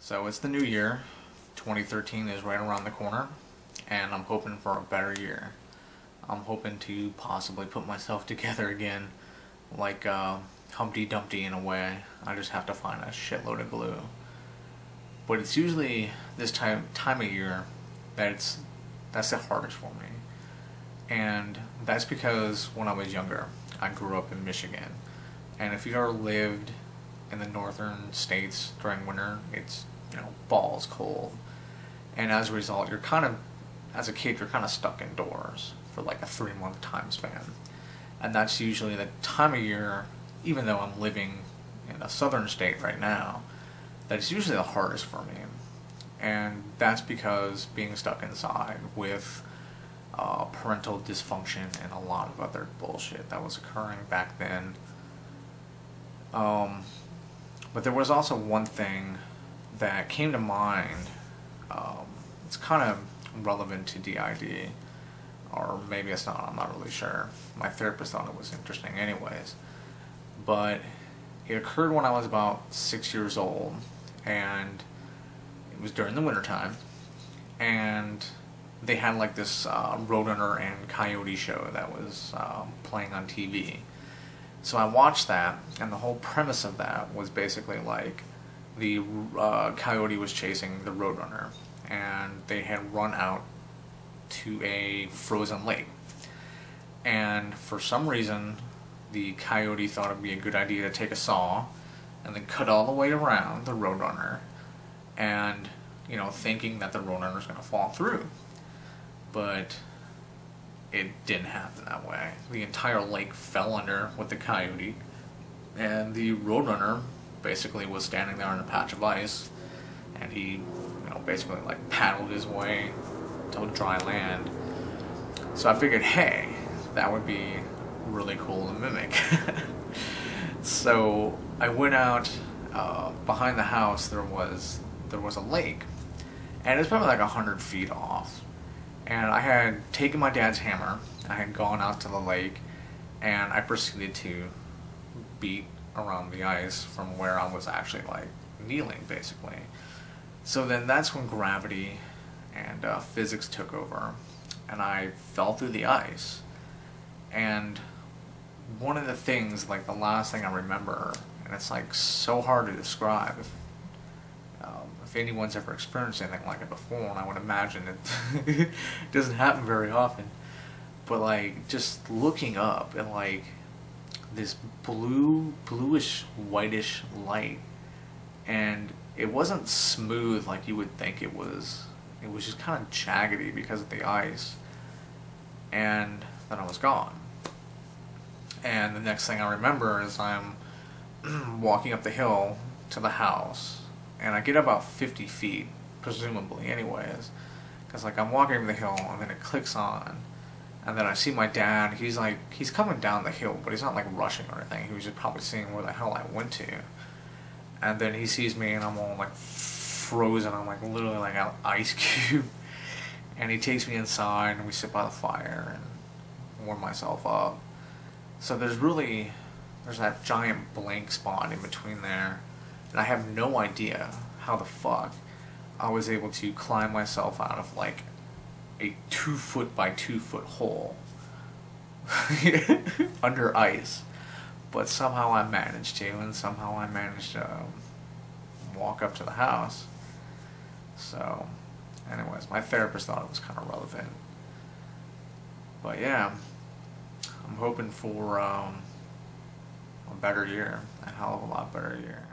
So it's the new year. 2013 is right around the corner, and I'm hoping for a better year. I'm hoping to possibly put myself together again, like Humpty Dumpty in a way. I just have to find a shitload of glue. But it's usually this time of year that's the hardest for me. And that's because when I was younger, I grew up in Michigan. And if you've ever lived in the northern states during winter, it's, balls cold. And as a result, as a kid, you're kind of stuck indoors for like a 3-month time span. And that's usually the time of year, even though I'm living in a southern state right now, that's usually the hardest for me. And that's because being stuck inside with parental dysfunction and a lot of other bullshit that was occurring back then. But there was also one thing that came to mind. It's kind of relevant to DID, or maybe it's not, I'm not really sure. My therapist thought it was interesting anyways. But it occurred when I was about 6 years old, and it was during the wintertime, and they had like this Roadrunner and Coyote show that was playing on TV. So I watched that, and the whole premise of that was basically like the coyote was chasing the Roadrunner, and they had run out to a frozen lake. And for some reason, the coyote thought it would be a good idea to take a saw and then cut all the way around the Roadrunner, and thinking that the Roadrunner was going to fall through. But it didn't happen that way. The entire lake fell under with the coyote, and the Roadrunner basically was standing there on a patch of ice, and he basically like paddled his way to dry land. So I figured, hey, that would be really cool to mimic. So I went out behind the house. There was a lake, and it's probably like 100 feet off. And I had taken my dad's hammer, I had gone out to the lake, and I proceeded to beat around the ice from where I was actually like kneeling, basically. So then that's when gravity and physics took over, and I fell through the ice. And one of the things, like the last thing I remember, and it's like so hard to describe, if anyone's ever experienced anything like it before, and I would imagine it doesn't happen very often, but like just looking up and like this bluish whitish light, and it wasn't smooth like you would think it was. It was just kind of jaggedy because of the ice, and then I was gone. And the next thing I remember is I'm walking up the hill to the house, and I get about 50 feet, presumably anyways, because like I'm walking over the hill, and then it clicks on, and then I see my dad. He's coming down the hill, but he's not like rushing or anything. He was just probably seeing where the hell I went to. And then he sees me, and I'm all like frozen. I'm like literally like an ice cube. And he takes me inside, and we sit by the fire and warm myself up. So there's that giant blank spot in between there, and I have no idea how the fuck I was able to climb myself out of like a 2-foot by 2-foot hole under ice. But somehow I managed to, and somehow I managed to walk up to the house. So anyways, my therapist thought it was kind of relevant. But yeah, I'm hoping for a better year, a hell of a lot better year.